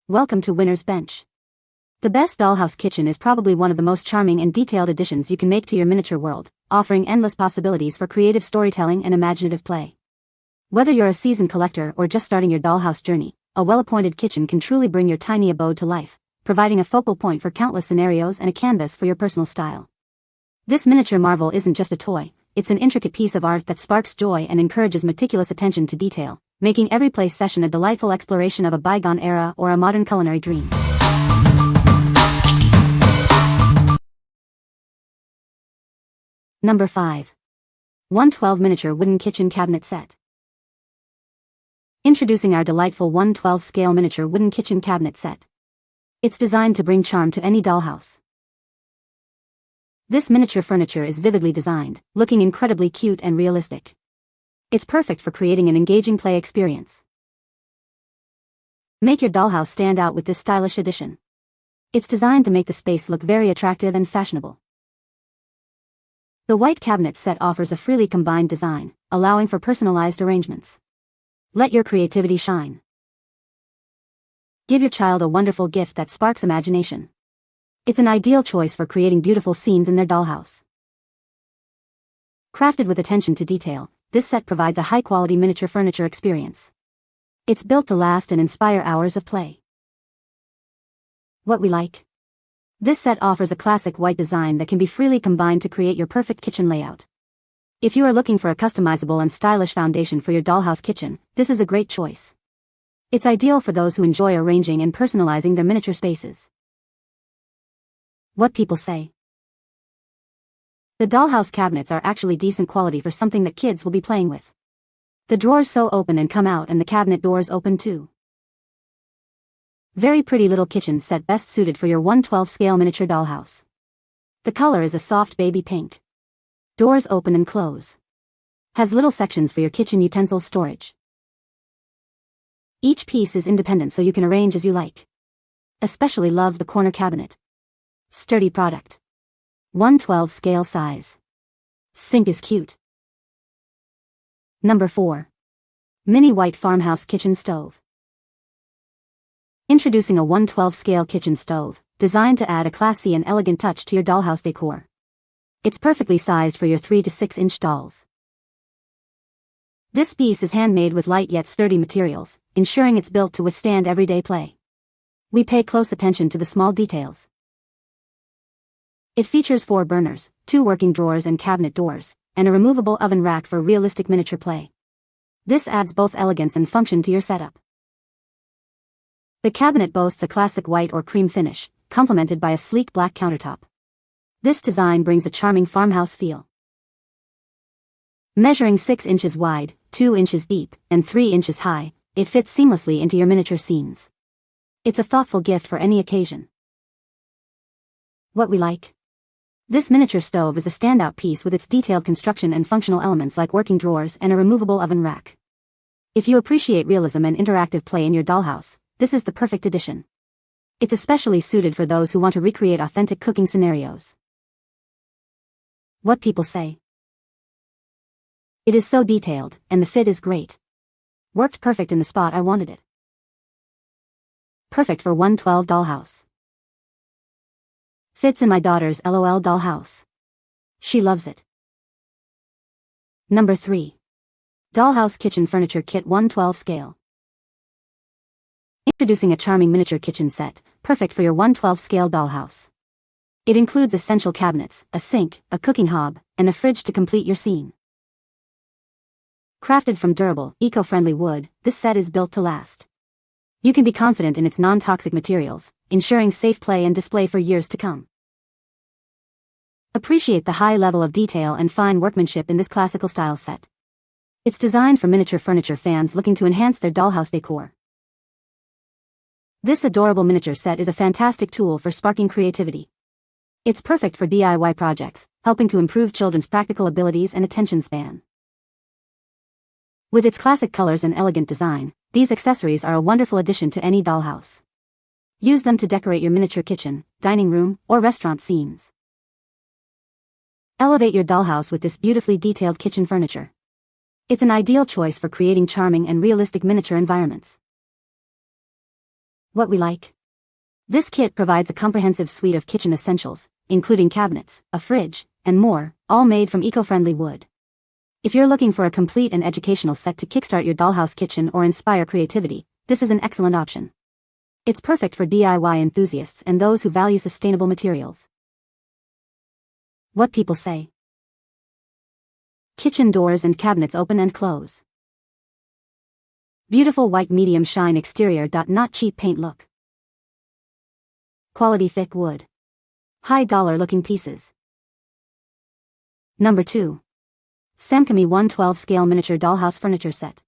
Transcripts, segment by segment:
Welcome to Winner's Bench. The best dollhouse kitchen is probably one of the most charming and detailed additions you can make to your miniature world, offering endless possibilities for creative storytelling and imaginative play. Whether you're a seasoned collector or just starting your dollhouse journey, a well-appointed kitchen can truly bring your tiny abode to life, providing a focal point for countless scenarios and a canvas for your personal style. This miniature marvel isn't just a toy, it's an intricate piece of art that sparks joy and encourages meticulous attention to detail, making every play session a delightful exploration of a bygone era or a modern culinary dream. Number 5. 112 Miniature Wooden Kitchen Cabinet Set. Introducing our delightful 112 scale miniature wooden kitchen cabinet set. It's designed to bring charm to any dollhouse. This miniature furniture is vividly designed, looking incredibly cute and realistic. It's perfect for creating an engaging play experience. Make your dollhouse stand out with this stylish addition. It's designed to make the space look very attractive and fashionable. The white cabinet set offers a freely combined design, allowing for personalized arrangements. Let your creativity shine. Give your child a wonderful gift that sparks imagination. It's an ideal choice for creating beautiful scenes in their dollhouse. Crafted with attention to detail, this set provides a high-quality miniature furniture experience. It's built to last and inspire hours of play. What we like? This set offers a classic white design that can be freely combined to create your perfect kitchen layout. If you are looking for a customizable and stylish foundation for your dollhouse kitchen, this is a great choice. It's ideal for those who enjoy arranging and personalizing their miniature spaces. What people say. The dollhouse cabinets are actually decent quality for something that kids will be playing with. The drawers sew open and come out and the cabinet doors open too. Very pretty little kitchen set best suited for your 112 scale miniature dollhouse. The color is a soft baby pink. Doors open and close. Has little sections for your kitchen utensils storage. Each piece is independent so you can arrange as you like. Especially love the corner cabinet. Sturdy product. 112 scale size. Sink is cute. Number 4. Mini White Farmhouse Kitchen Stove. Introducing a 112 scale kitchen stove, designed to add a classy and elegant touch to your dollhouse decor. It's perfectly sized for your 3 to 6 inch dolls. This piece is handmade with light yet sturdy materials, ensuring it's built to withstand everyday play. We pay close attention to the small details. It features 4 burners, 2 working drawers and cabinet doors, and a removable oven rack for realistic miniature play. This adds both elegance and function to your setup. The cabinet boasts a classic white or cream finish, complemented by a sleek black countertop. This design brings a charming farmhouse feel. Measuring 6 inches wide, 2 inches deep, and 3 inches high, it fits seamlessly into your miniature scenes. It's a thoughtful gift for any occasion. What we like? This miniature stove is a standout piece with its detailed construction and functional elements like working drawers and a removable oven rack. If you appreciate realism and interactive play in your dollhouse, this is the perfect addition. It's especially suited for those who want to recreate authentic cooking scenarios. What people say. It is so detailed, and the fit is great. Worked perfect in the spot I wanted it. Perfect for 112 dollhouse. Fits in my daughter's LOL dollhouse. She loves it. Number 3. Dollhouse Kitchen Furniture Kit 112 Scale. Introducing a charming miniature kitchen set, perfect for your 112 scale dollhouse. It includes essential cabinets, a sink, a cooking hob, and a fridge to complete your scene. Crafted from durable, eco-friendly wood, this set is built to last. You can be confident in its non-toxic materials, ensuring safe play and display for years to come. Appreciate the high level of detail and fine workmanship in this classical style set. It's designed for miniature furniture fans looking to enhance their dollhouse decor. This adorable miniature set is a fantastic tool for sparking creativity. It's perfect for DIY projects, helping to improve children's practical abilities and attention span. With its classic colors and elegant design, these accessories are a wonderful addition to any dollhouse. Use them to decorate your miniature kitchen, dining room, or restaurant scenes. Elevate your dollhouse with this beautifully detailed kitchen furniture. It's an ideal choice for creating charming and realistic miniature environments. What we like. This kit provides a comprehensive suite of kitchen essentials, including cabinets, a fridge, and more, all made from eco-friendly wood. If you're looking for a complete and educational set to kickstart your dollhouse kitchen or inspire creativity, this is an excellent option. It's perfect for DIY enthusiasts and those who value sustainable materials. What people say. Kitchen doors and cabinets open and close. Beautiful white medium shine exterior. Not cheap paint look. Quality thick wood. High dollar looking pieces. Number 2. SAMCAMI 112 Scale Miniature Dollhouse Furniture Set.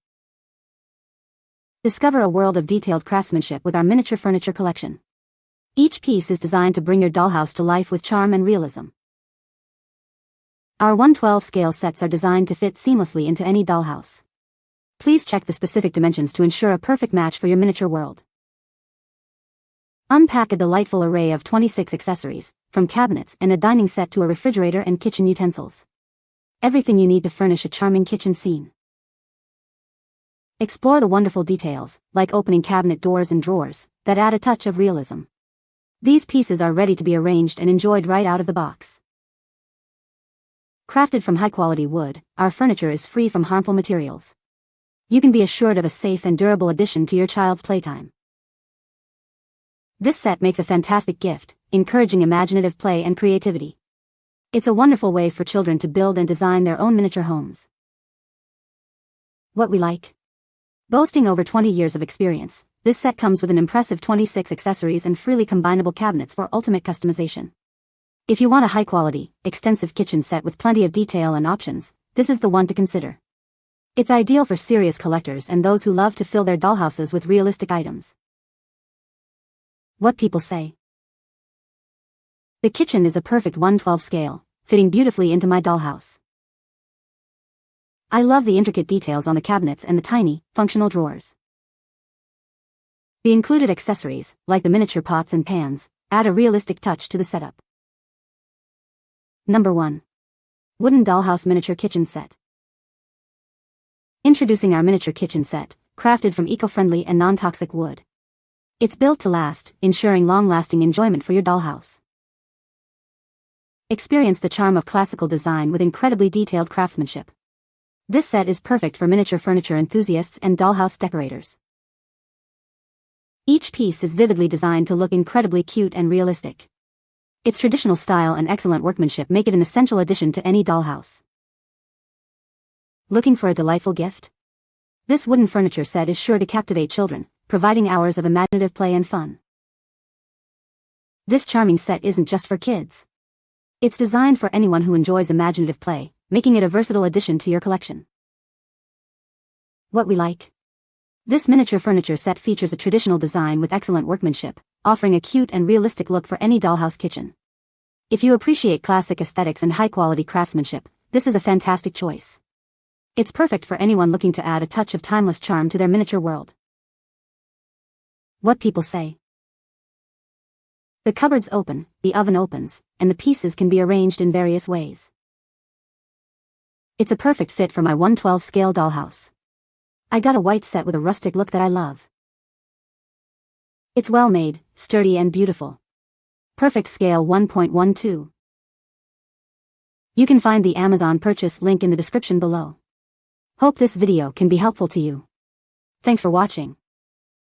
Discover a world of detailed craftsmanship with our miniature furniture collection. Each piece is designed to bring your dollhouse to life with charm and realism. Our 112 scale sets are designed to fit seamlessly into any dollhouse. Please check the specific dimensions to ensure a perfect match for your miniature world. Unpack a delightful array of 26 accessories, from cabinets and a dining set to a refrigerator and kitchen utensils. Everything you need to furnish a charming kitchen scene. Explore the wonderful details, like opening cabinet doors and drawers, that add a touch of realism. These pieces are ready to be arranged and enjoyed right out of the box. Crafted from high-quality wood, our furniture is free from harmful materials. You can be assured of a safe and durable addition to your child's playtime. This set makes a fantastic gift, encouraging imaginative play and creativity. It's a wonderful way for children to build and design their own miniature homes. What we like. Boasting over 20 years of experience, this set comes with an impressive 26 accessories and freely combinable cabinets for ultimate customization. If you want a high-quality, extensive kitchen set with plenty of detail and options, this is the one to consider. It's ideal for serious collectors and those who love to fill their dollhouses with realistic items. What people say. The kitchen is a perfect 112 scale, fitting beautifully into my dollhouse. I love the intricate details on the cabinets and the tiny, functional drawers. The included accessories, like the miniature pots and pans, add a realistic touch to the setup. Number 1. Wooden Dollhouse Miniature Kitchen Set. Introducing our miniature kitchen set, crafted from eco-friendly and non-toxic wood. It's built to last, ensuring long-lasting enjoyment for your dollhouse. Experience the charm of classical design with incredibly detailed craftsmanship. This set is perfect for miniature furniture enthusiasts and dollhouse decorators. Each piece is vividly designed to look incredibly cute and realistic. Its traditional style and excellent workmanship make it an essential addition to any dollhouse. Looking for a delightful gift? This wooden furniture set is sure to captivate children, providing hours of imaginative play and fun. This charming set isn't just for kids. It's designed for anyone who enjoys imaginative play, making it a versatile addition to your collection. What we like. This miniature furniture set features a traditional design with excellent workmanship, offering a cute and realistic look for any dollhouse kitchen. If you appreciate classic aesthetics and high-quality craftsmanship, this is a fantastic choice. It's perfect for anyone looking to add a touch of timeless charm to their miniature world. What people say. The cupboards open, the oven opens, and the pieces can be arranged in various ways. It's a perfect fit for my 112 scale dollhouse. I got a white set with a rustic look that I love. It's well made, sturdy and beautiful. Perfect scale 1.12. You can find the Amazon purchase link in the description below. Hope this video can be helpful to you. Thanks for watching.